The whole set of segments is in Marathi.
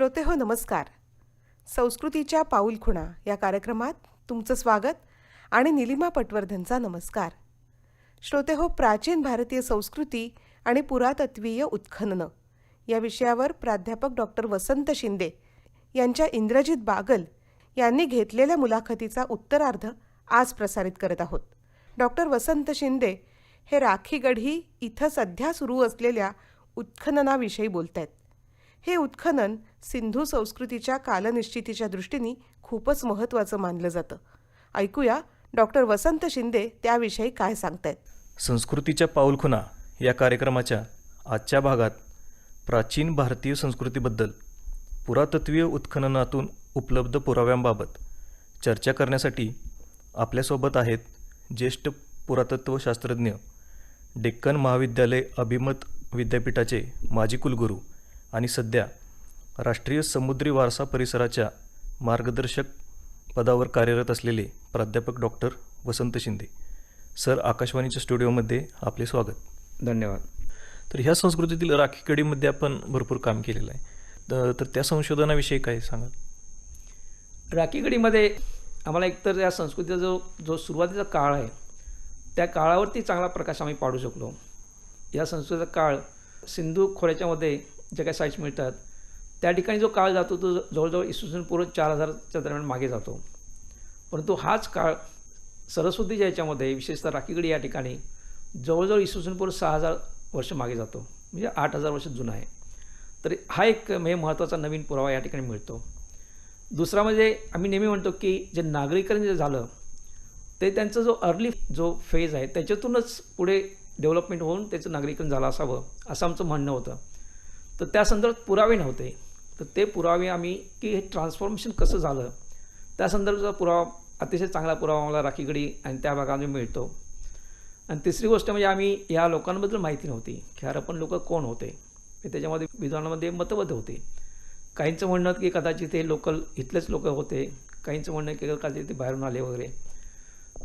श्रोतेहो नमस्कार. संस्कृतीच्या पाऊलखुणा या कार्यक्रमात तुमचं स्वागत आणि निलिमा पटवर्धनचा नमस्कार. श्रोतेहो, प्राचीन भारतीय संस्कृती आणि पुरातत्वीय उत्खननं या विषयावर प्राध्यापक डॉक्टर वसंत शिंदे यांच्या इंद्रजित बागल यांनी घेतलेल्या मुलाखतीचा उत्तरार्ध आज प्रसारित करत आहोत. डॉक्टर वसंत शिंदे हे राखीगढी इथं सध्या सुरू असलेल्या उत्खननाविषयी बोलत आहेत. हे उत्खनन सिंधू संस्कृतीच्या कालनिश्चितीच्या दृष्टीने खूपच महत्त्वाचं मानलं जातं. ऐकूया डॉक्टर वसंत शिंदे त्याविषयी काय सांगतायत. संस्कृतीच्या पाऊलखुणा या कार्यक्रमाच्या आजच्या भागात प्राचीन भारतीय संस्कृतीबद्दल पुरातत्वीय उत्खननातून उपलब्ध पुराव्यांबाबत चर्चा करण्यासाठी आपल्यासोबत आहेत ज्येष्ठ पुरातत्वशास्त्रज्ञ, डेक्कन महाविद्यालय अभिमत विद्यापीठाचे माजी कुलगुरू आणि सध्या राष्ट्रीय समुद्री वारसा परिसराच्या मार्गदर्शक पदावर कार्यरत असलेले प्राध्यापक डॉक्टर वसंत शिंदे. सर, आकाशवाणीच्या स्टुडिओमध्ये आपले स्वागत. धन्यवाद. तर ह्या संस्कृतीतील राखीगढीमध्ये आपण भरपूर काम केलेलं आहे, तर त्या संशोधनाविषयी काय सांगाल? राखीगढीमध्ये आम्हाला एकतर या संस्कृतीचा जो सुरुवातीचा काळ आहे त्या काळावरती चांगला प्रकाश आम्ही पाडू शकलो. या संस्कृतीचा काळ सिंधू खोऱ्याच्यामध्ये जे काही साईट्स मिळतात त्या ठिकाणी जो काळ जातो तो जवळजवळ इसवी पूर्व 4000च्या दरम्यान मागे जातो. परंतु हाच काळ सरस्वतीच्या याच्यामध्ये विशेषतः राखीगढी या ठिकाणी जवळजवळ इसवी पूर्व 6000 वर्ष मागे जातो, म्हणजे 8000 वर्ष जुना आहे. तर हा एक महत्त्वाचा नवीन पुरावा या ठिकाणी मिळतो. दुसरा म्हणजे आम्ही नेहमी म्हणतो की जे नागरीकरण जे झालं ते त्यांचा जो अर्ली जो फेज आहे त्याच्यातूनच पुढे डेव्हलपमेंट होऊन त्याचं नागरीकरण झालं असावं असं आमचं म्हणणं होतं. तर त्या संदर्भात पुरावे नव्हते. तर ते पुरावे आम्ही की हे ट्रान्सफॉर्मेशन कसं झालं त्या संदर्भाचा पुरावा, अतिशय चांगला पुरावा आम्हाला राखीगढी आणि त्या भागामध्ये मिळतो. आणि तिसरी गोष्ट म्हणजे आम्ही या लोकांबद्दल माहिती नव्हती की हरप्पन लोक कोण होते. त्याच्यामध्ये विद्वानामध्ये मतभेद होते. काहींचं म्हणणं की कदाचित हे लोकल इथलेच लोक होते, काहींचं म्हणणं की कदाचित ते बाहेरून आले वगैरे.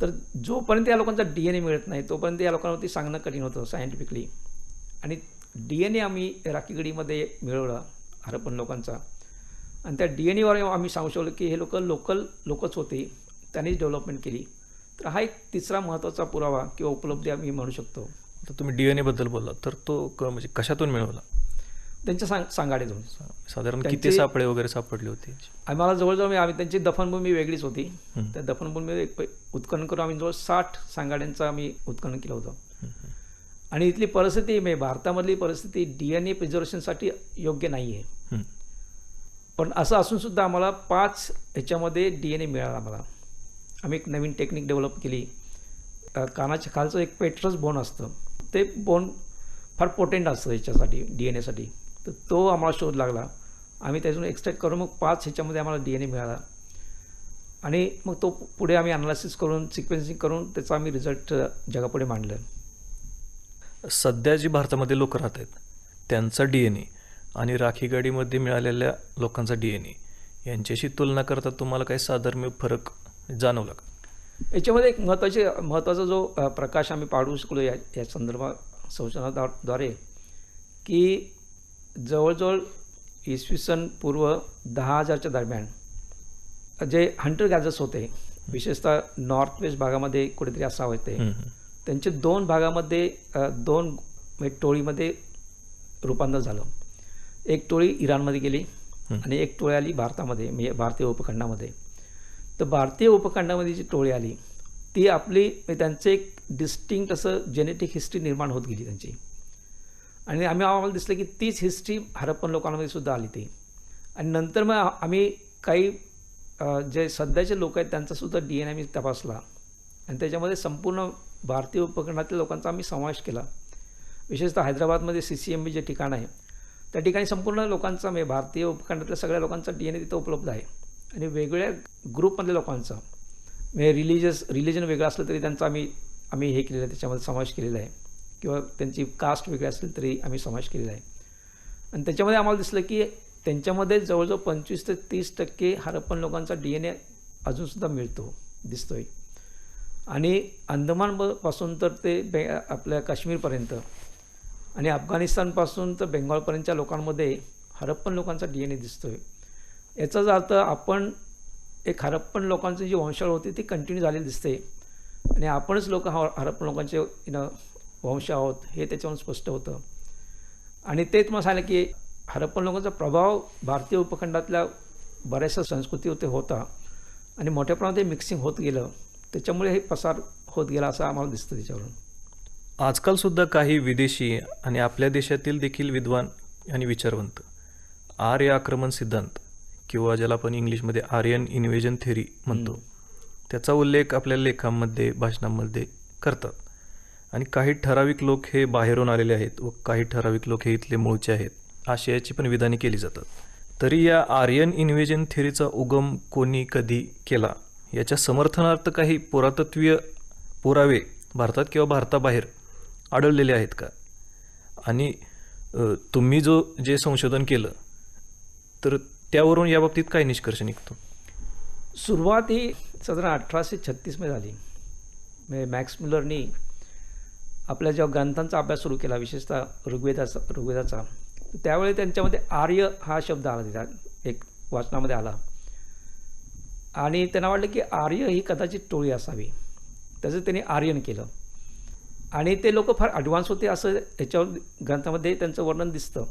तर जोपर्यंत या लोकांचा DNA मिळत नाही तोपर्यंत या लोकांवरती सांगणं कठीण होतं सायंटिफिकली. आणि DNA आम्ही राखीगढीमध्ये मिळवला हरप्पन लोकांचा, आणि त्या DNAवर आम्ही सांगू शकलो की हे लोकच होते, त्यांनीच डेव्हलपमेंट केली. तर हा एक तिसरा महत्त्वाचा पुरावा किंवा उपलब्धी आम्ही म्हणू शकतो. तर तुम्ही DNA बद्दल बोलला, तर तो म्हणजे कशातून मिळवला? त्यांच्या सांगाड्यातून. साधारण किती सापळे वगैरे सापडले होते? आम्हाला जवळजवळ आम्ही त्यांची दफनभूमी वेगळीच होती. त्या दफनभूमीमध्ये उत्खनन करून आम्ही जवळ 60 सांगाड्यांचं आम्ही उत्खनन केलं होतं. आणि इथली परिस्थिती म्हणजे भारतामधली परिस्थिती DNA प्रिझर्वेशनसाठी योग्य नाही आहे. पण असं असूनसुद्धा आम्हाला 5 ह्याच्यामध्ये DNA मिळाला. आम्ही एक नवीन टेक्निक डेव्हलप केली. कानाच्या खालचं एक पेट्रस बोन असतं, ते बोन फार पोटेंट असतं याच्यासाठी DNAसाठी. तर तो आम्हाला शोध लागला. आम्ही त्यातून एक्सट्रॅक्ट करून मग 5 ह्याच्यामध्ये आम्हाला DNA मिळाला. आणि मग तो पुढे आम्ही अनालिसिस करून सिक्वेन्सिंग करून त्याचा आम्ही रिझल्ट जगापुढे मांडलं. सध्या जी भारतामध्ये लोक राहत आहेत त्यांचा DNA आणि राखीगढीमध्ये मिळालेल्या लोकांचा DNA यांच्याशी तुलना करता तुम्हाला काही साधर्म्य फरक जाणवला का? याच्यामध्ये एक महत्त्वाचा जो प्रकाश आम्ही पाडू शकलो या संदर्भात संशोधनाद्वारे की जवळजवळ इसवी सन पूर्व 10,000च्या दरम्यान जे हंटर गॅदर्स होते, विशेषतः नॉर्थ वेस्ट भागामध्ये कुठेतरी असावं ते, त्यांचे 2 भागामध्ये 2 टोळीमध्ये रूपांतर झालं. एक टोळी इराणमध्ये गेली आणि एक टोळी आली भारतामध्ये, म्हणजे भारतीय उपखंडामध्ये. तर भारतीय उपखंडामध्ये जी टोळी आली ती आपली त्यांचं एक डिस्टिंक्ट असं जेनेटिक हिस्ट्री निर्माण होत गेली त्यांची. आणि आम्हाला दिसलं की तीच हिस्ट्री हरप्पन लोकांमध्ये सुद्धा आली ती. आणि नंतर मग आम्ही काही जे सध्याचे लोक आहेत त्यांचासुद्धा DNA आम्ही तपासला आणि त्याच्यामध्ये संपूर्ण भारतीय उपखंडातल्या लोकांचा आम्ही समावेश केला. विशेषतः हैदराबादमध्ये CCMB जे ठिकाण आहे त्या ठिकाणी संपूर्ण लोकांचा, म्हणजे भारतीय उपखंडातल्या सगळ्या लोकांचा DNA तिथं उपलब्ध आहे. आणि वेगवेगळ्या ग्रुपमधल्या लोकांचा, म्हणजे रिलिजन वेगळं असलं तरी त्यांचा आम्ही हे केलेलं आहे, त्याच्यामध्ये समावेश केलेला आहे. किंवा त्यांची कास्ट वेगळी असेल तरी आम्ही समावेश केलेला आहे. आणि त्याच्यामध्ये आम्हाला दिसलं की त्यांच्यामध्ये जवळजवळ 25 ते 30% हरप्पन लोकांचा DNA अजूनसुद्धा दिसतोय. आणि अंदमानपासून तर ते आपल्या काश्मीरपर्यंत आणि अफगाणिस्तानपासून तर बेंगॉलपर्यंतच्या लोकांमध्ये हरप्पन लोकांचा DNA दिसतोय. याचाच अर्थ आपण एक हरप्पन लोकांची जी वंशावळ होती ती कंटिन्यू झालेली दिसते आणि आपणच लोक हरप्पन लोकांचे वंश आहोत हे त्याच्यावरून स्पष्ट होतं. आणि ते तुम्हाला सांगितलं की हरप्पन लोकांचा प्रभाव भारतीय उपखंडातल्या बऱ्याचशा संस्कृतीवर होता आणि मोठ्या प्रमाणात ते मिक्सिंग होत गेलं, त्याच्यामुळे हे पसार होत गेला असं आम्हाला दिसतं त्याच्यावरून. आजकालसुद्धा काही विदेशी आणि आपल्या देशातील देखील विद्वान आणि विचारवंत आर्य आक्रमण सिद्धांत किंवा ज्याला आपण इंग्लिशमध्ये आर्यन इन्व्हेजन थेरी म्हणतो त्याचा उल्लेख आपल्या लेखांमध्ये भाषणांमध्ये करतात. आणि काही ठराविक लोक हे बाहेरून आलेले आहेत व काही ठराविक लोक हे इथले मूळचे आहेत आशयाची पण विधाने केली जातात. तरी या आर्यन इन्व्हेजन थेरीचा उगम कोणी कधी केला याच्या समर्थनार्थ काही पुरातत्वीय पुरावे भारतात किंवा भारताबाहेर आढळलेले आहेत का? आणि तुम्ही जे संशोधन केलं तर त्यावरून याबाबतीत काय निष्कर्ष निघतो? सुरुवात ही साधारण 1836मध्ये झाली. म्हणजे मॅक्स मुलरनी आपल्या जेव्हा ग्रंथांचा अभ्यास सुरू केला, विशेषतः ऋग्वेदाचा, त्यावेळी त्यांच्यामध्ये आर्य हा शब्द आला, त्याच्यात एक वाचनामध्ये आला आणि त्यांना वाटलं की आर्य ही कदाचित टोळी असावी, त्याचं त्यांनी आर्यन केलं. आणि ते लोक फार ॲडव्हान्स होते असं याच्यावर ग्रंथामध्ये त्यांचं वर्णन दिसतं.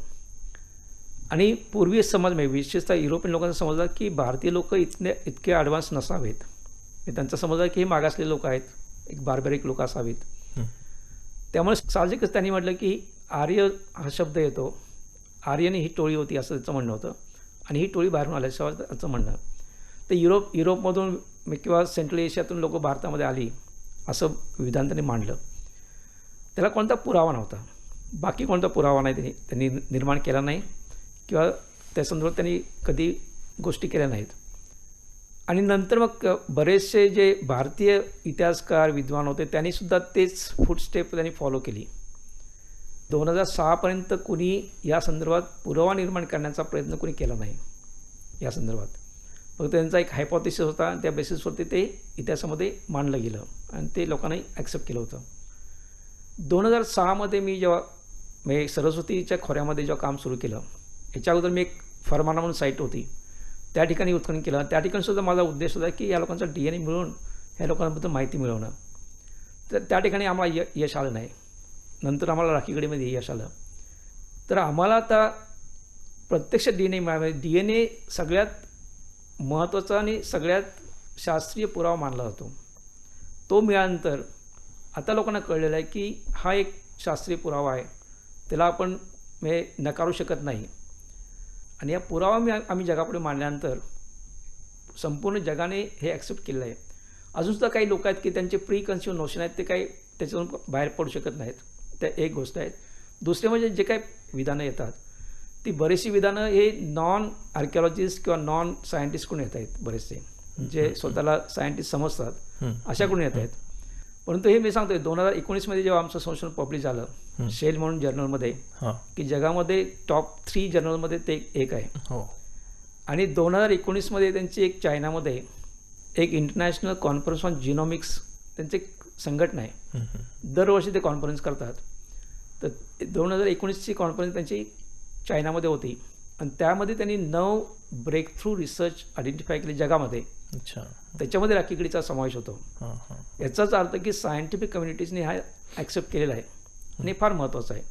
आणि पूर्वी समज म्हणजे विशेषतः युरोपियन लोकांचा समज होता की भारतीय लोक इतके ॲडव्हान्स नसावेत. त्यांचा समज आहे की हे मागासलेले लोक आहेत, एक बार्बरिक लोक असावेत. त्यामुळे साहजिकच त्यांनी म्हटलं की आर्य हा शब्द येतो, आर्यने ही टोळी होती असं त्याचं म्हणणं होतं आणि ही टोळी बाहेरून आल्याशिवाय असं म्हणणं. ते युरोपमधून किंवा सेंट्रल एशियातून लोक भारतामध्ये आली असं विधान त्यांनी मांडलं. त्याला कोणता पुरावा नव्हता, बाकी कोणता पुरावा नाही त्यांनी निर्माण केला नाही किंवा त्या संदर्भात त्यांनी कधी गोष्टी केल्या नाहीत. आणि नंतर मग बरेचसे जे भारतीय इतिहासकार विद्वान होते त्यांनीसुद्धा तेच फूटस्टेप त्यांनी फॉलो केली. 2006पर्यंत कुणी या संदर्भात पुरावा निर्माण करण्याचा प्रयत्न कुणी केला नाही या संदर्भात. फक्त त्यांचा एक हायपोथेसिस होता आणि त्या बेसिसवरती ते इतिहासामध्ये मांडलं गेलं आणि ते लोकांनी ॲक्सेप्ट केलं होतं. 2006मध्ये मी जेव्हा म्हणजे सरस्वतीच्या खोऱ्यामध्ये जेव्हा काम सुरू केलं, याच्या अगोदर मी एक फरमाना म्हणून साईट होती त्या ठिकाणी उत्खनन केलं. त्या ठिकाणीसुद्धा माझा उद्देश होता की या लोकांचा DNA मिळवून ह्या लोकांबद्दल माहिती मिळवणं. तर त्या ठिकाणी आम्हाला यश आलं नाही. नंतर आम्हाला राखीगडीमध्ये यश आलं. तर आम्हाला आता प्रत्यक्ष DNA मिळावे. DNA सगळ्यात महत्त्वाचा आणि सगळ्यात शास्त्रीय पुरावा मानला जातो. तो मिळाल्यानंतर आता लोकांना कळलेलं आहे की हा एक शास्त्रीय पुरावा आहे, त्याला आपण नकारू शकत नाही. आणि या पुरावा आम्ही जगापुढे मांडल्यानंतर संपूर्ण जगाने हे ॲक्सेप्ट केलेलं आहे. अजूनसुद्धा काही लोक आहेत की त्यांचे प्री कन्सिव्ह नोशन आहेत ते काही त्याच्यातून बाहेर पडू शकत नाहीत. त्या एक गोष्ट आहे. दुसरे म्हणजे जे काही विधानं येतात ती बरीचशी विधानं हे नॉन आर्किओलॉजिस्ट किंवा नॉन सायंटिस्टकडून येत आहेत. बरेचसे जे स्वतःला सायंटिस्ट समजतात अशाकडून येत आहेत. परंतु हे मी सांगतोय 2019मध्ये जेव्हा आमचं संशोधन पब्लिश झालं शेल म्हणून जर्नलमध्ये, की जगामध्ये टॉप 3 जर्नलमध्ये ते एक आहे. आणि 2019मध्ये त्यांची एक चायनामध्ये एक इंटरनॅशनल कॉन्फरन्स ऑन जिनोमिक्स त्यांची एक संघटना आहे. दरवर्षी ते कॉन्फरन्स करतात. तर 2019ची कॉन्फरन्स त्यांची चायनामध्ये होती आणि त्यामध्ये त्यांनी 9 ब्रेक थ्रू रिसर्च आयडेंटिफाय केले जगामध्ये. त्याच्यामध्ये राखीगडीचा समावेश होतो. याचाच अर्थ की सायंटिफिक कम्युनिटीजने हा ॲक्सेप्ट केलेला आहे आणि फार महत्त्वाचं आहे.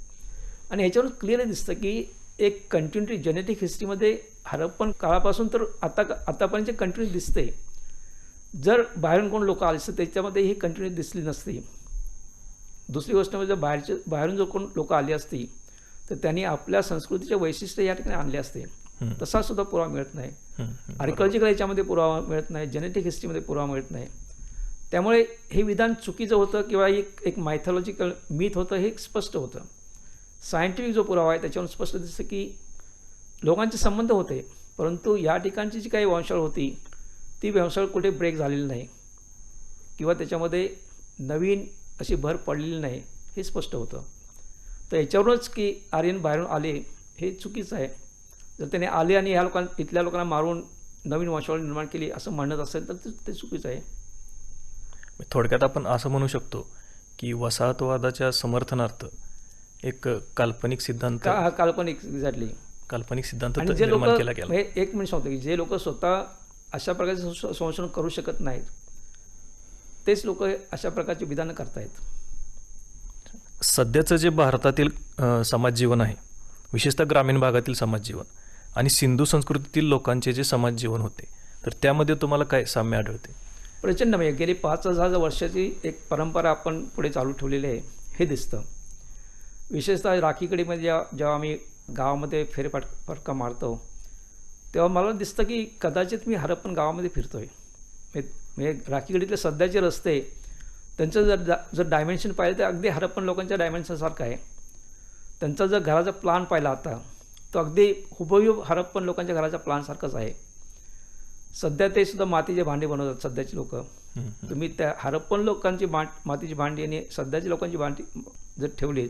आणि ह्याच्यावरून क्लिअरली दिसतं की एक कंटिन्युटी जेनेटिक हिस्ट्रीमध्ये हरप्पन काळापासून तर आतापर्यंत कंटिन्यू दिसते. जर बाहेरून कोण लोक आले तर त्याच्यामध्ये ही कंटिन्यू दिसली नसती. दुसरी गोष्ट म्हणजे बाहेरून जर कोण लोक आली असती तर त्यांनी आपल्या संस्कृतीचे वैशिष्ट्य या ठिकाणी आणले असते. तसा सुद्धा पुरावा मिळत नाही. आर्किओलॉजिकल याच्यामध्ये पुरावा मिळत नाही, जेनेटिक हिस्ट्रीमध्ये पुरावा मिळत नाही. त्यामुळे हे विधान चुकीचं होतं किंवा एक मायथॉलॉजिकल मीथ होतं हे स्पष्ट होतं. सायंटिफिक जो पुरावा आहे त्याच्यावरून स्पष्ट दिसतं की लोकांचे संबंध होते, परंतु या ठिकाणची जी काही वंशावळ होती ती वंशावळ कुठे ब्रेक झालेली नाही किंवा त्याच्यामध्ये नवीन अशी भर पडलेली नाही हे स्पष्ट होतं. तर याच्यावरूनच की आर्यन बाहेरून आले हे चुकीचं आहे. जर त्याने आले आणि इथल्या लोकांना मारून नवीन वंशावळ निर्माण केली असं म्हणत असेल तर ते चुकीचं आहे. थोडक्यात आपण असं म्हणू शकतो की वसाहतवादाच्या समर्थनार्थ एक काल्पनिक सिद्धांत काल्पनिक एक्झॅक्टली काल्पनिक सिद्धांत आणि जे लोक निर्माण केला गेला. एक मिनिट सांगतो की जे लोक स्वतः अशा प्रकारचे संशोधन करू शकत नाहीत तेच लोक अशा प्रकारची विधानं करतायत. सध्याचं जे भारतातील समाज जीवन आहे, विशेषतः ग्रामीण भागातील समाज जीवन आणि सिंधू संस्कृतीतील लोकांचे जे समाज जीवन होते, तर त्यामध्ये तुम्हाला काय साम्य आढळते? प्रचंड म्हणजे गेली 5,000 वर्षाची एक परंपरा आपण पुढे चालू ठेवलेली आहे हे दिसतं. विशेषतः राखीकडीमध्ये जेव्हा आम्ही गावामध्ये फेरफटका मारतो तेव्हा मला दिसतं की कदाचित मी हरप्पन गावामध्ये फिरतो आहे. म्हणजे राखीगडीतले सध्याचे रस्ते त्यांचं जर डायमेन्शन पाहिलं तर अगदी हरप्पन लोकांच्या डायमेन्शनसारखं आहे. त्यांचा जर घराचा प्लान पाहिला आता तो अगदी हुबेहूब हरप्पन लोकांच्या घराच्या प्लानसारखंच आहे. सध्या ते सुद्धा मातीचे भांडी बनवतात सध्याची लोक. तुम्ही त्या हरप्पन लोकांची मातीची भांडी आणि सध्याची लोकांची भांडी जर ठेवली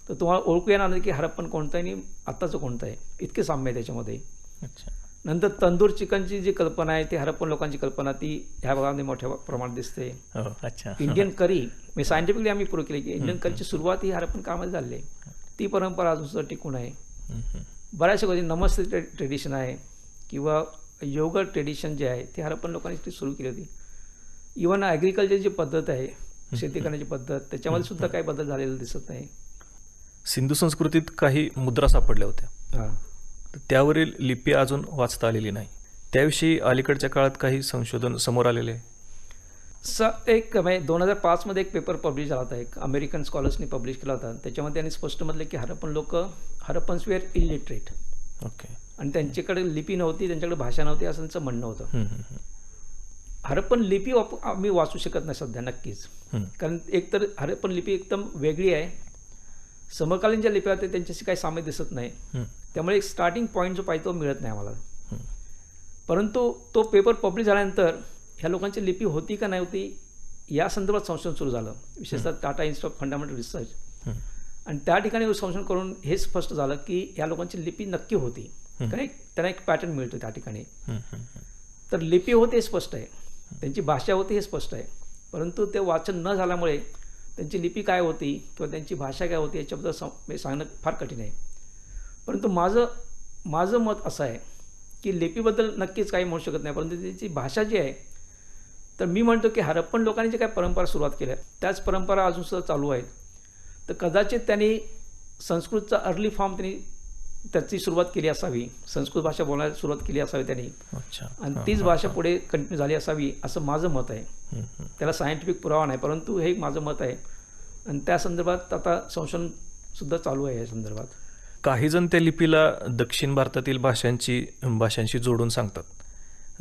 तर तुम्हाला ओळखू येणार नाही की हरप्पन कोणतं आहे आणि आत्ताचं कोणतं आहे. इतके साम्य आहे त्याच्यामध्ये. अच्छा. नंतर तंदूर चिकनची जी कल्पना आहे ती हरप्पन लोकांची कल्पना ती ह्या भागामध्ये मोठ्या प्रमाणात दिसते. हो, अच्छा. इंडियन करी मी सायंटिफिकली आम्ही प्रूव्ह केली की इंडियन करीची सुरुवात ही हरप्पन कामामध्ये झाली आहे. ती परंपरा अजून सुद्धा टिकून आहे. बऱ्याचशा गोष्टी नमस्ते ट्रेडिशन आहे किंवा योगा ट्रेडिशन जे आहे ते हरप्पन लोकांनी ती सुरू केली होती. इव्हन ॲग्रिकल्चरची पद्धत आहे, शेती करण्याची पद्धत, त्याच्यामध्ये सुद्धा काही बदल झालेला दिसत नाही. सिंधू संस्कृतीत काही मुद्रा सापडल्या होत्या, हां, तर त्यावरील लिपी अजून वाचता आलेली नाही. त्याविषयी अलीकडच्या काळात काही संशोधन समोर आलेले आहे? एक म्हणजे 2005 एक पेपर पब्लिश झाला होता, एक अमेरिकन स्कॉलर्सनी पब्लिश केला होता. त्याच्यामध्ये त्यांनी स्पष्ट म्हटलं की हरप्पन्स वेअर इलिटरेट. ओके. आणि त्यांच्याकडे लिपी नव्हती, त्यांच्याकडे भाषा नव्हती असं त्यांचं म्हणणं होतं. हरप्पन लिपी आम्ही वाचू शकत नाही सध्या नक्कीच. कारण एकतर हरप्पन लिपी एकदम वेगळी आहे. समकालीन ज्या लिप्या होत्या त्यांच्याशी काही साम्य दिसत नाही. त्यामुळे एक स्टार्टिंग पॉईंट जो पाहिजे तो मिळत नाही आम्हाला. परंतु तो पेपर पब्लिश झाल्यानंतर ह्या लोकांची लिपी होती का नाही होती या संदर्भात संशोधन सुरू झालं, विशेषतः Tata institute of fundamental research. आणि त्या ठिकाणी संशोधन करून हे स्पष्ट झालं की या लोकांची लिपी नक्की होती. कारण त्यांना एक पॅटर्न मिळतो त्या ठिकाणी. तर लिपी होते हे स्पष्ट आहे, त्यांची भाषा होती हे स्पष्ट आहे. परंतु ते वाचन न झाल्यामुळे त्यांची लिपी काय होती किंवा त्यांची भाषा काय होती याच्याबद्दल सांगणं फार कठीण आहे. परंतु माझं मत असं आहे की लिपीबद्दल नक्कीच काही म्हणू शकत नाही, परंतु त्यांची भाषा जी आहे तर मी म्हणतो की हरप्पन लोकांनी जे काही परंपरा सुरुवात केल्या त्याच परंपरा अजूनसुद्धा चालू आहेत. तर कदाचित त्यांनी संस्कृतचा अर्ली फॉर्म त्याची सुरुवात केली असावी, संस्कृत भाषा बोलायला सुरुवात केली असावी त्यांनी. अच्छा. आणि तीच भाषा पुढे कंटिन्यू झाली असावी असं माझं मत आहे. त्याला सायंटिफिक पुरावा नाही, परंतु हे माझं मत आहे. आणि त्या संदर्भात आता संशोधनसुद्धा चालू आहे या संदर्भात. काही जण त्या लिपीला दक्षिण भारतातील भाषांशी जोडून सांगतात.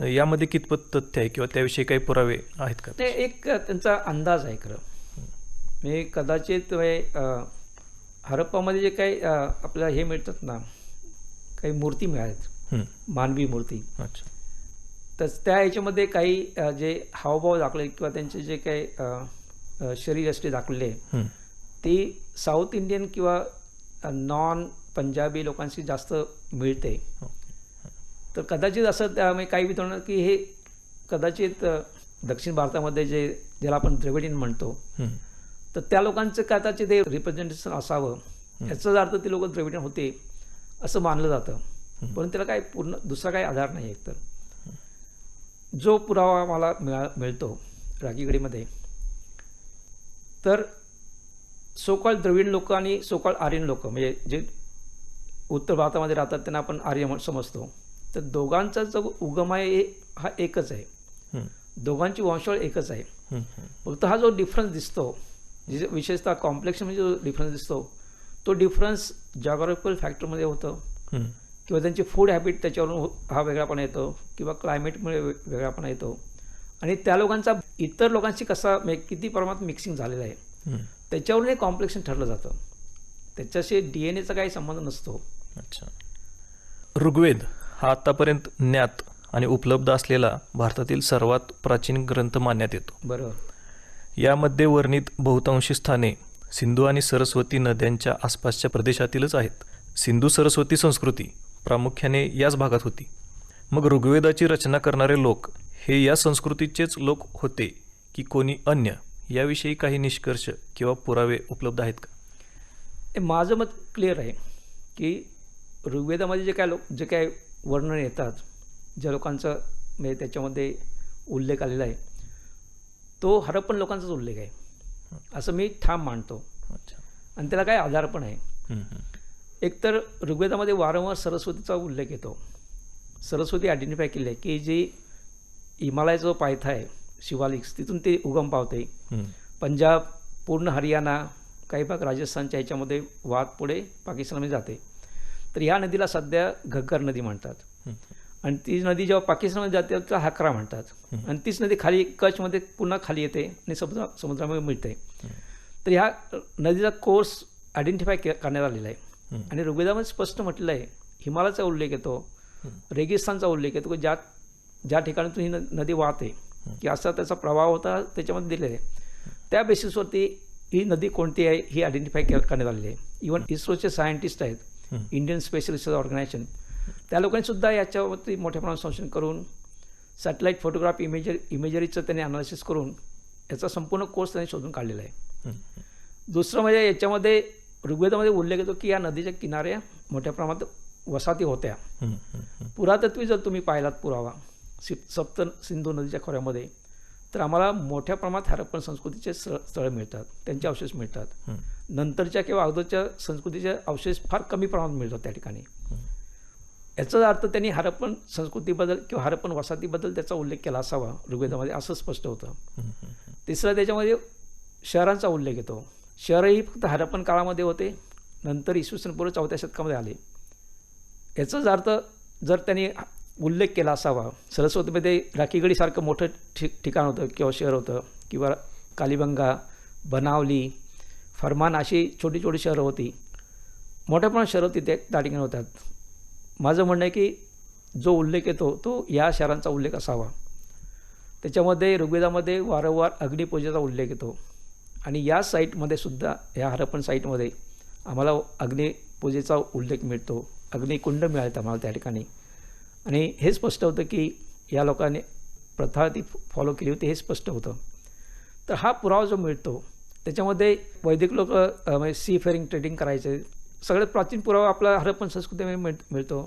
यामध्ये कितपत तथ्य आहे किंवा त्याविषयी काही पुरावे आहेत का? ते एक त्यांचा अंदाज आहे खरं. मी कदाचित हरप्पामध्ये जे काही आपल्याला हे मिळतात ना, काही मूर्ती मिळाल्यात, मानवी मूर्ती. अच्छा. तर त्या ह्याच्यामध्ये काही जे हावभाव दाखवले किंवा त्यांचे जे काही शरीरयष्टी दाखवले ती साऊथ इंडियन किंवा नॉन पंजाबी लोकांशी जास्त मिळते. तर कदाचित असं त्यामुळे काही विचारणार की हे कदाचित दक्षिण भारतामध्ये ज्याला आपण द्रविडियन म्हणतो तर त्या लोकांचं कदाचित हे रिप्रेझेंटेशन असावं, याचाच अर्थ ते लोक द्रविडियन होते असं मानलं जातं. पण त्याला काही पूर्ण दुसरा काही आधार नाही. एकतर जो पुरावा मला मिळतो राखीगडीमध्ये तर सोकाळ द्रविड लोक आणि सोकाळ आर्यन लोक म्हणजे जे उत्तर भारतामध्ये राहतात त्यांना आपण आर्य समजतो. तर दोघांचा जो उगम आहे हा एकच आहे, दोघांची वंशावळ एकच आहे. फक्त हा जो डिफरन्स दिसतो विशेषतः कॉम्प्लेक्स म्हणजे जो डिफरन्स दिसतो तो डिफरन्स जॉग्राफिकल फॅक्टरमध्ये होतं किंवा त्यांची फूड हॅबिट त्याच्यावरून हा वेगळापणा येतो किंवा क्लायमेटमुळे वेगळापणा येतो. आणि त्या लोकांचा इतर लोकांशी कसा किती प्रमाणात मिक्सिंग झालेलं आहे त्याच्यावरून हे कॉम्प्लेक्शन ठरलं जातं. त्याच्याशी DNA काही संबंध नसतो. अच्छा. ऋग्वेद हा आतापर्यंत ज्ञात आणि उपलब्ध असलेला भारतातील सर्वात प्राचीन ग्रंथ मानण्यात येतो. बरोबर. यामध्ये वर्णित बहुतांशी स्थाने सिंधू आणि सरस्वती नद्यांच्या आसपासच्या प्रदेशातीलच आहेत. सिंधू सरस्वती संस्कृती प्रामुख्याने याच भागात होती. मग ऋग्वेदाची रचना करणारे लोक हे या संस्कृतीचेच लोक होते की कोणी अन्य, याविषयी काही निष्कर्ष किंवा पुरावे उपलब्ध आहेत का? माझं मत क्लिअर आहे की ऋग्वेदामध्ये जे काय वर्णन येतात, ज्या लोकांचं म्हणजे त्याच्यामध्ये उल्लेख आलेला आहे, तो हरप्पन लोकांचाच उल्लेख आहे असं मी ठाम मानतो. अच्छा. आणि त्याला काही आधार पण आहे. हम्म, हम्म. एकतर ऋग्वेदामध्ये वारंवार सरस्वतीचा उल्लेख येतो. सरस्वती आयडेंटिफाय केली आहे की जी हिमालयाचा जो पायथा आहे शिवालिक्स, तिथून ते उगम पावते. हम्म. पंजाब, पूर्ण हरियाणा, काही भाग राजस्थानच्या ह्याच्यामध्ये वाहत पुढे पाकिस्तानमध्ये जाते. तर ह्या नदीला सध्या घग्गर नदी म्हणतात. हम्म. आणि ती नदी जेव्हा पाकिस्तानमध्ये जाते त्याला हाकरा म्हणतात. आणि तीच नदी खाली कच्छमध्ये पुन्हा खाली येते आणि समुद्रामध्ये मिळते. तर ह्या नदीचा कोर्स आयडेंटिफाय करण्यात आलेला आहे. आणि ऋग्वेदामध्ये स्पष्ट म्हटलेलं आहे, हिमालयाचा उल्लेख येतो, रेगिस्तानचा उल्लेख येतो, की ज्या ठिकाणातून ही नदी वाहते की असा त्याचा प्रभाव होता त्याच्यामध्ये दिलेला आहे. त्या बेसिसवरती ही नदी कोणती आहे ही आयडेंटिफाय करण्यात आलेली आहे. इव्हन इस्रोचे सायंटिस्ट आहेत, इंडियन स्पेस रिसर्च ऑर्गनायझेशन, त्या लोकांनी सुद्धा याच्यावरती मोठ्या प्रमाणात संशोधन करून सॅटेलाईट फोटोग्राफी इमेजरीचं त्यांनी अनालिसिस करून याचा संपूर्ण कोर्स त्यांनी शोधून काढलेला आहे. दुसरं म्हणजे याच्यामध्ये ऋग्वेदामध्ये उल्लेख येतो की या नदीच्या किनाऱ्या मोठ्या प्रमाणात वसाहती होत्या. पुरातत्वी जर तुम्ही पाहिलात पुरावा सप्त सिंधू नदीच्या खोऱ्यामध्ये, तर आम्हाला मोठ्या प्रमाणात हरप्पन संस्कृतीचे स्थळं मिळतात, त्यांचे अवशेष मिळतात. नंतरच्या किंवा अगोदरच्या संस्कृतीचे अवशेष फार कमी प्रमाणात मिळतात त्या ठिकाणी. याचाच अर्थ त्यांनी हरप्पन संस्कृतीबद्दल किंवा हरप्पन वसाहतीबद्दल त्याचा उल्लेख केला असावा ऋग्वेदामध्ये, असं स्पष्ट होतं. तिसरं त्याच्यामध्ये शहरांचा उल्लेख येतो. शहरही फक्त हरप्पन काळामध्ये होते, नंतर इसवी पूर्व 4थ्या शतकामध्ये आले. याचाच अर्थ जर त्यांनी उल्लेख केला असावा, सरस्वतीमध्ये राखीगडीसारखं मोठं ठिकाण होतं किंवा शहर होतं, किंवा कालिबंगा, बनावली, फरमान अशी छोटी छोटी शहरं होती, मोठ्या प्रमाणात शहरं तिथे त्या ठिकाणी होतात. माझं म्हणणं आहे की जो उल्लेख येतो तो या शहरांचा उल्लेख असावा. त्याच्यामध्ये ऋग्वेदामध्ये वारंवार अग्निपूजेचा उल्लेख येतो. आणि या साईटमध्ये सुद्धा, या हरप्पन साईटमध्ये आम्हाला अग्निपूजेचा उल्लेख मिळतो. अग्निकुंड मिळाले आम्हाला त्या ठिकाणी. आणि हे स्पष्ट होतं की या लोकांनी प्रथा ती फॉलो केली होती, हे स्पष्ट होतं. तर हा पुरावा जो मिळतो त्याच्यामध्ये वैदिक लोक म्हणजे सी फेरिंग ट्रेडिंग करायचे, सगळ्यात प्राचीन पुरावा आपला हरप्पन संस्कृतीमध्ये मिळतो.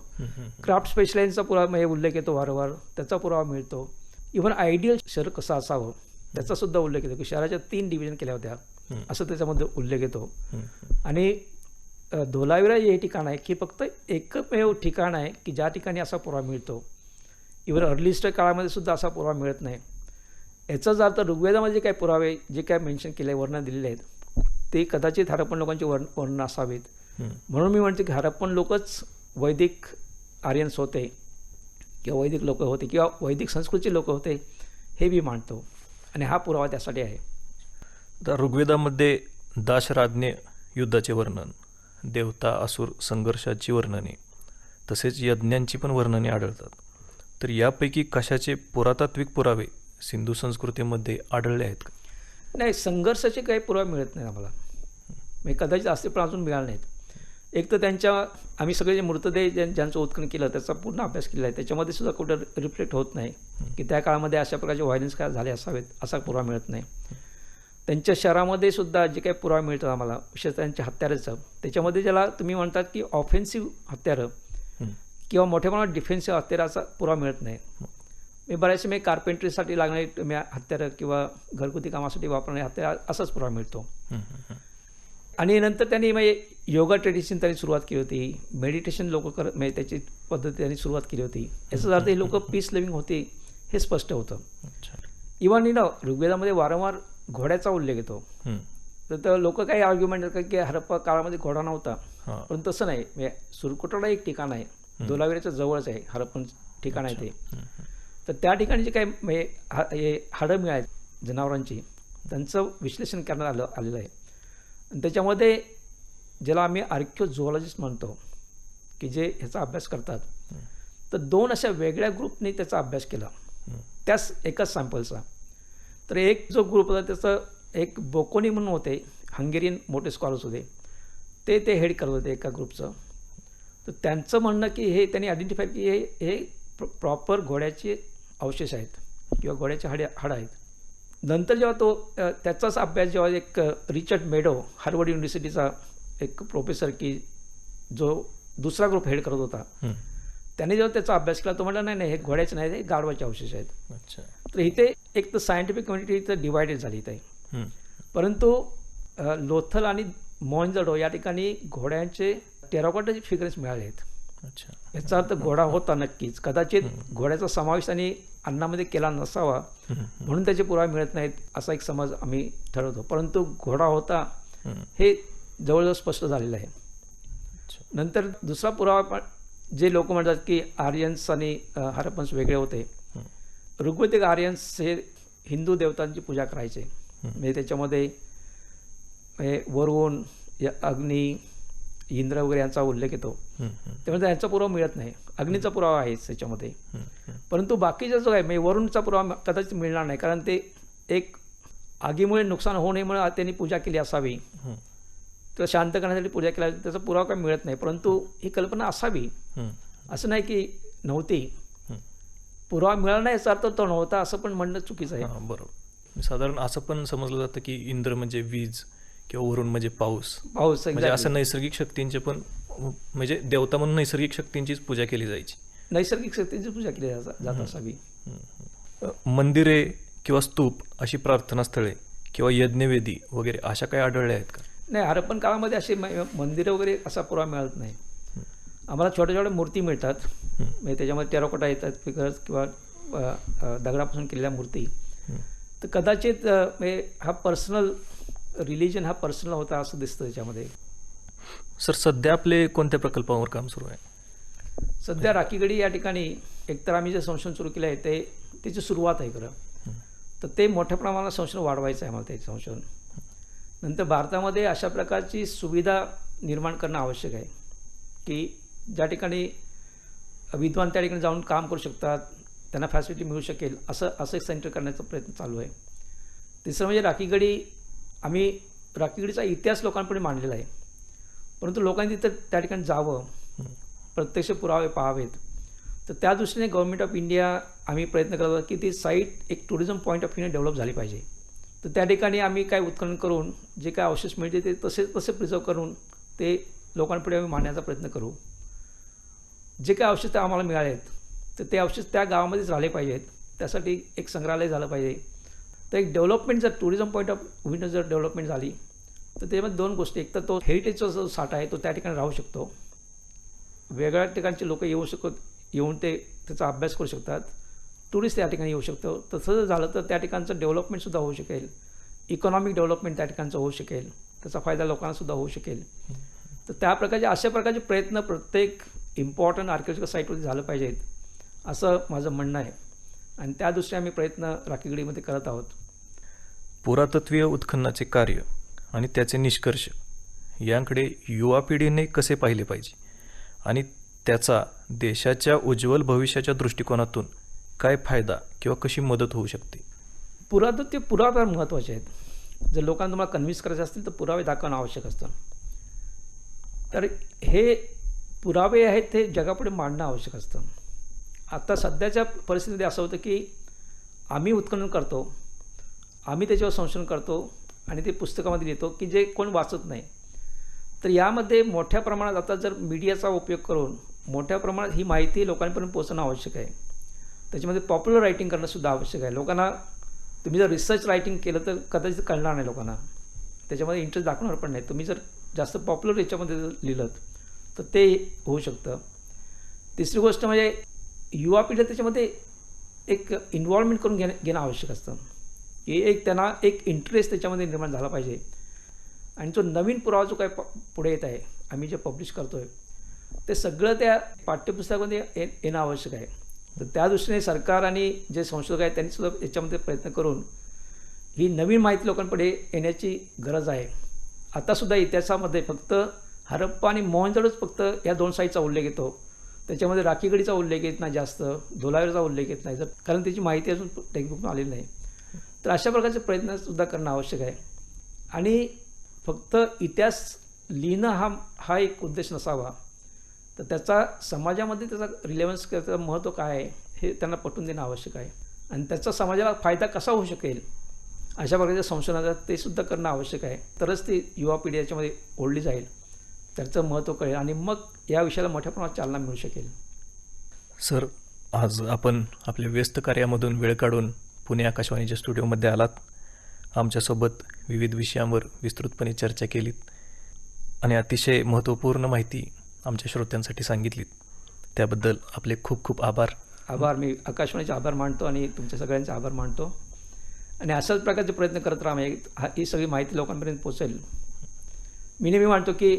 क्राफ्ट स्पेशलाइजचा पुरावा म्हणजे उल्लेख येतो वारंवार, त्याचा पुरावा मिळतो. इव्हन आयडियल शहर कसं असावं त्याचा सुद्धा उल्लेख येतो की शहराच्या 3 डिव्हिजन केल्या होत्या असं त्याच्यामध्ये उल्लेख येतो. आणि धोलावीरा हे ठिकाण आहे की फक्त एकमेव ठिकाण आहे की ज्या ठिकाणी असा पुरावा मिळतो. इव्हन अर्लिस्ट काळामध्ये सुद्धा असा पुरावा मिळत नाही. याचाच अर्थ ऋग्वेदामध्ये जे काही पुरावे जे काय मेन्शन केले, वर्णन दिलेले आहेत, ते कदाचित हरप्पन लोकांचे वर्णन असावेत. म्हणून मी म्हणतो की हरप्पन लोकच वैदिक आर्यन्स होते किंवा वैदिक लोक होते किंवा वैदिक संस्कृतीचे लोक होते, हे मी मानतो. आणि हा पुरावा त्यासाठी आहे. तर ऋग्वेदामध्ये दाशराज्ञे युद्धाचे वर्णन, देवता असुर संघर्षाची वर्णने, तसेच यज्ञांची पण वर्णने आढळतात. तर यापैकी कशाचे पुरातात्विक पुरावे सिंधू संस्कृतीमध्ये आढळले आहेत का? नाही, संघर्षाचे काही पुरावे मिळत नाही आम्हाला, म्हणजे कदाचित असते पण अजून मिळाले नाहीत. एक तर आम्ही सगळे जे मृतदेह ज्यांचं उत्खनन केलं त्याचा पूर्ण अभ्यास केला आहे, त्याच्यामध्ये सुद्धा कुठं रिफ्लेक्ट होत नाही की त्या काळामध्ये अशा प्रकारचे व्हायलन्स काय झाले असावेत असा पुरावा मिळत नाही. त्यांच्या शहरामध्ये सुद्धा जे काही पुरावे मिळतात आम्हाला, विशेषतः त्यांच्या हत्याराचं, त्याच्यामध्ये ज्याला तुम्ही म्हणतात की ऑफेन्सिव्ह हत्यारं किंवा मोठ्या प्रमाणात डिफेन्सिव्ह हत्याराचा पुरावा मिळत नाही. मी बऱ्याचशा कार्पेंट्रीसाठी लागणारे हत्यारं किंवा घरगुती कामासाठी वापरणारे हत्यार असाच पुरावा मिळतो. आणि नंतर त्यांनी म्हणजे योगा ट्रेडिशन त्यांनी सुरुवात केली होती, मेडिटेशन लोक म्हणजे त्याची पद्धती त्यांनी सुरुवात केली होती. याचाच अर्थ हे लोक पीस लिव्हिंग होते हे स्पष्ट होतं. इव्हन ऋग्वेदामध्ये वारंवार घोड्याचा उल्लेख येतो. तर लोक काही आर्ग्युमेंट करतात की हरप्पा काळामध्ये घोडा नव्हता, पण तसं नाही. म्हणजे सुरकुटोडा एक ठिकाण आहे, धोलावीराच्या जवळच आहे, हरप्पन ठिकाण आहे ते. तर त्या ठिकाणी जे काही म्हणजे हाडं मिळाली जनावरांची, त्यांचं विश्लेषण करण्यात आलेलं आहे. आणि त्याच्यामध्ये ज्याला आम्ही आर्किओझोलॉजिस्ट म्हणतो की जे ह्याचा अभ्यास करतात, तर 2 अशा वेगळ्या ग्रुपने त्याचा अभ्यास केला त्याच एकाच सॅम्पलचा. तर एक जो ग्रुप होता त्याचं एक बोकोनी म्हणून होते, हंगेरियन मोठे स्कॉलर्स होते, ते हेड करत होते एका ग्रुपचं. तर त्यांचं म्हणणं की हे त्यांनी आयडेंटिफाय की हे प्रॉपर घोड्याचे अवशेष आहेत किंवा घोड्याचे हाडं आहेत. नंतर जेव्हा त्याचाच अभ्यास जेव्हा एक रिचर्ड मेडो हार्वर्ड युनिव्हर्सिटीचा एक प्रोफेसर की जो दुसरा ग्रुप हेड करत होता. हं. त्याने जेव्हा त्याचा अभ्यास केला तो म्हटला नाही नाही हे घोड्याचे नाही हे गाढवाचे अवशेष आहेत. अच्छा. तर इथे एक तर सायंटिफिक कम्युनिटी इथं डिवायडेड झाली इथे. हं. परंतु लोथल आणि मोहनजोदडो या ठिकाणी घोड्यांचे टेराकोटाचे फिगर्स मिळाले आहेत. अच्छा. याचा अर्थ घोडा होता नक्कीच. कदाचित घोड्याचा समावेश त्यांनी अन्नामध्ये केला नसावा म्हणून त्याचे पुरावे मिळत नाहीत असा एक समज आम्ही ठरवतो. परंतु घोडा होता हे जवळजवळ स्पष्ट झालेलं आहे. नंतर दुसरा पुरावा जे लोक म्हणतात की आर्यन्स आणि हरप्पन्स वेगळे होते. ऋग्वेदिक आर्यन्स हे हिंदू देवतांची पूजा करायचे. म्हणजे त्याच्यामध्ये वरुण अग्नी इंद्र वगैरे यांचा उल्लेख येतो. त्यामुळे त्यांचा पुरावा मिळत नाही. अग्नीचा पुरावा आहे त्याच्यामध्ये. परंतु बाकीचा जो आहे म्हणजे वरुणचा पुरावा कदाचित मिळणार नाही कारण ते एक आगीमुळे नुकसान होऊ नये म्हणून त्यांनी पूजा केली असावी तर शांत करण्यासाठी पूजा केला त्याचा पुरावा काही मिळत नाही. परंतु ही कल्पना असावी असं नाही की नव्हती. पुरावा मिळाला नाही याचा अर्थ तो नव्हता असं पण म्हणणं चुकीचं आहे. बरोबर. साधारण असं पण समजलं जातं की इंद्र म्हणजे वीज किंवा वरुण म्हणजे पाऊस. म्हणजे असं नैसर्गिक शक्तींचे पण म्हणजे देवता म्हणून नैसर्गिक शक्तींचीच पूजा केली जायची. नैसर्गिक शक्तींची पूजा केली जात असावी. मंदिरे किंवा स्तूप अशी प्रार्थनास्थळे किंवा यज्ञवेदी वगैरे अशा काही आढळल्या आहेत का? नाही हरप्पन काळामध्ये असे मंदिरं वगैरे असा पुरावा मिळत नाही. आम्हाला छोट्या छोट्या मूर्ती मिळतात. म्हणजे त्याच्यामध्ये टेराकोटा येतात फिगर्स किंवा दगडापासून केलेल्या मूर्ती. तर कदाचित हा पर्सनल रिलिजन हा पर्सनल होता असं दिसतं त्याच्यामध्ये. सर सध्या आपले कोणत्या प्रकल्पावर काम सुरू आहे? सध्या राखीगडी या ठिकाणी एकतर आम्ही जे संशोधन सुरू केलं आहे त्याची सुरुवात आहे खरं. तर ते मोठ्या प्रमाणात संशोधन वाढवायचं आहे मला ते संशोधन. नंतर भारतामध्ये अशा प्रकारची सुविधा निर्माण करणं आवश्यक आहे की ज्या ठिकाणी विद्वान त्या ठिकाणी जाऊन काम करू शकतात त्यांना फॅसिलिटी मिळू शकेल असं एक सेंटर करण्याचा प्रयत्न चालू आहे. तिसरं म्हणजे राखीगडी आम्ही राखीगडीचा इतिहास लोकांपुढे मांडलेला आहे. परंतु लोकांनी तिथं त्या ठिकाणी जावं प्रत्यक्ष पुरावे पाहावेत. तर त्या दृष्टीने गव्हर्नमेंट ऑफ इंडिया आम्ही प्रयत्न करत आहोत की ती साईट एक टुरिझम पॉईंट ऑफ व्ह्यूने डेव्हलप झाली पाहिजे. तर त्या ठिकाणी आम्ही काय उत्खनन करून जे काय अवशेष मिळते ते तसे प्रिझर्व करून ते लोकांपुढे आम्ही मांडण्याचा प्रयत्न करू. जे काय अवशेष आम्हाला मिळालेत तर ते अवशेष त्या गावामध्येच राहिले पाहिजेत. त्यासाठी एक संग्रहालय झालं पाहिजे. तर एक डेव्हलपमेंट जर टुरिझम पॉईंट ऑफ व्ह्यूने जर डेव्हलपमेंट झाली तर त्यामध्ये दोन गोष्टी. एक तर तो हेरिटेजचा जो साठा आहे तो त्या ठिकाणी राहू शकतो. वेगळ्या ठिकाणचे लोक येऊन त्याचा अभ्यास करू शकतात. टुरिस्ट त्या ठिकाणी येऊ शकतो. तसं जर झालं तर त्या ठिकाणचं डेव्हलपमेंटसुद्धा होऊ शकेल. इकॉनॉमिक डेव्हलपमेंट त्या ठिकाणचं होऊ शकेल. त्याचा फायदा लोकांनासुद्धा होऊ शकेल. तर त्या प्रकारचे अशा प्रकारचे प्रयत्न प्रत्येक इम्पॉर्टंट आर्किओलॉजिकल साईटवरती झालं पाहिजेत असं माझं म्हणणं आहे. आणि त्या दृष्टीने आम्ही प्रयत्न राखीगडीमध्ये करत आहोत. पुरातत्वीय उत्खननाचे कार्य आणि त्याचे निष्कर्ष यांकडे युवा पिढीने कसे पाहिले पाहिजे आणि त्याचा देशाच्या उज्ज्वल भविष्याच्या दृष्टिकोनातून काय फायदा किंवा कशी मदत होऊ शकते? पुरातत्व पुरावे फार महत्त्वाचे आहेत. जर लोकांना तुम्हाला कन्व्हिन्स करायचे असतील तर पुरावे दाखवणं आवश्यक असतं. तर हे पुरावे आहेत ते जगापुढे मांडणं आवश्यक असतं. आता सध्याच्या परिस्थितीमध्ये असं होतं की आम्ही उत्खनन करतो, आम्ही त्याच्यावर संशोधन करतो आणि ते पुस्तकामध्ये लिहितो की जे कोण वाचत नाही. तर यामध्ये मोठ्या प्रमाणात आता जर मीडियाचा उपयोग करून मोठ्या प्रमाणात ही माहिती लोकांपर्यंत पोहोचणं आवश्यक आहे. त्याच्यामध्ये पॉप्युलर रायटिंग करणंसुद्धा आवश्यक आहे. लोकांना तुम्ही जर रिसर्च रायटिंग केलं तर कदाचित कळणार नाही लोकांना. त्याच्यामध्ये इंटरेस्ट दाखवणार पण नाही. तुम्ही जर जास्त पॉप्युलर याच्यामध्ये जर लिहिलं तर ते होऊ शकतं. तिसरी गोष्ट म्हणजे युवा पिढी त्याच्यामध्ये एक इन्व्हॉल्वमेंट करून घेणं आवश्यक असतं की एक त्यांना एक इंटरेस्ट त्याच्यामध्ये निर्माण झाला पाहिजे. आणि जो नवीन पुरावा जो काय पुढे येत आहे आम्ही जे पब्लिश करतो आहे ते सगळं त्या पाठ्यपुस्तकामध्ये येणं आवश्यक आहे. तर त्या दृष्टीने सरकार आणि जे संशोधक आहेत त्यांनीसुद्धा याच्यामध्ये प्रयत्न करून ही नवीन माहिती लोकांपुढे येण्याची गरज आहे. आतासुद्धा इतिहासामध्ये फक्त हरप्पा आणि मोहनजोदडोच फक्त या दोन साईटचा उल्लेख येतो. त्याच्यामध्ये राखीगडीचा उल्लेख येत नाही जास्त, धोलावीराचा उल्लेख येत नाही कारण त्याची माहिती अजून टेक्स्टबुकमध्ये आलेली नाही. तर अशा प्रकारचे प्रयत्नसुद्धा करणं आवश्यक आहे. आणि फक्त इतिहास लिहिणं हा एक उद्देश नसावा. तर त्याचा समाजामध्ये त्याचा रिलेव्हन्स त्याचं महत्त्व काय आहे हे त्यांना पटवून देणं आवश्यक आहे. आणि त्याचा समाजाला फायदा कसा होऊ शकेल अशा प्रकारच्या संशोधनाचा ते सुद्धा करणं आवश्यक आहे. तरच ती युवा पिढी याच्यामध्ये ओढली जाईल. त्याचं महत्त्व कळेल आणि मग या विषयाला मोठ्या प्रमाणात चालना मिळू शकेल. सर, आज आपण आपल्या व्यस्त कार्यामधून वेळ काढून पुणे आकाशवाणीच्या स्टुडिओमध्ये आलात. आमच्यासोबत विविध विषयांवर विस्तृतपणे चर्चा केलीत आणि अतिशय महत्त्वपूर्ण माहिती आमच्या श्रोत्यांसाठी सांगितलीत. त्याबद्दल आपले खूप खूप आभार. मी आकाशवाणीचे आभार मानतो आणि तुमच्या सगळ्यांचे आभार मानतो. आणि अशाच प्रकारचे प्रयत्न करत राहा, ही सगळी माहिती लोकांपर्यंत पोहोचेल. मी नेहमी मानतो की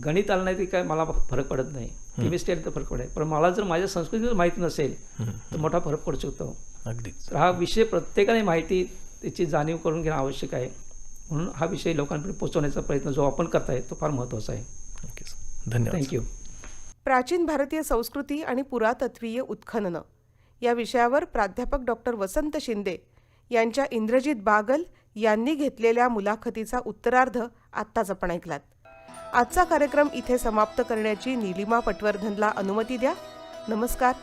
गणित आलं नाही तरी काय मला फरक पडत नाही, केमिस्ट्री आली तर फरक पडेल, पण मला जर माझ्या संस्कृतीचं माहिती नसेल तर मोठा फरक पडू शकतो. अगदीच. तर हा विषय प्रत्येकाने माहिती त्याची जाणीव करून घेणं आवश्यक आहे. म्हणून हा विषय लोकांपर्यंत पोहोचवण्याचा प्रयत्न जो आपण करताय तो फार महत्त्वाचा आहे. ओके, धन्यवाद. थँक्यू. प्राचीन भारतीय संस्कृती आणि पुरातत्वीय उत्खननं या विषयावर प्राध्यापक डॉक्टर वसंत शिंदे यांच्या इंद्रजित बागल यांनी घेतलेल्या मुलाखतीचा उत्तरार्ध आत्ताच आपण ऐकलात. आजचा कार्यक्रम इथे समाप्त करण्याची निलिमा पटवर्धनला अनुमती द्या. नमस्कार.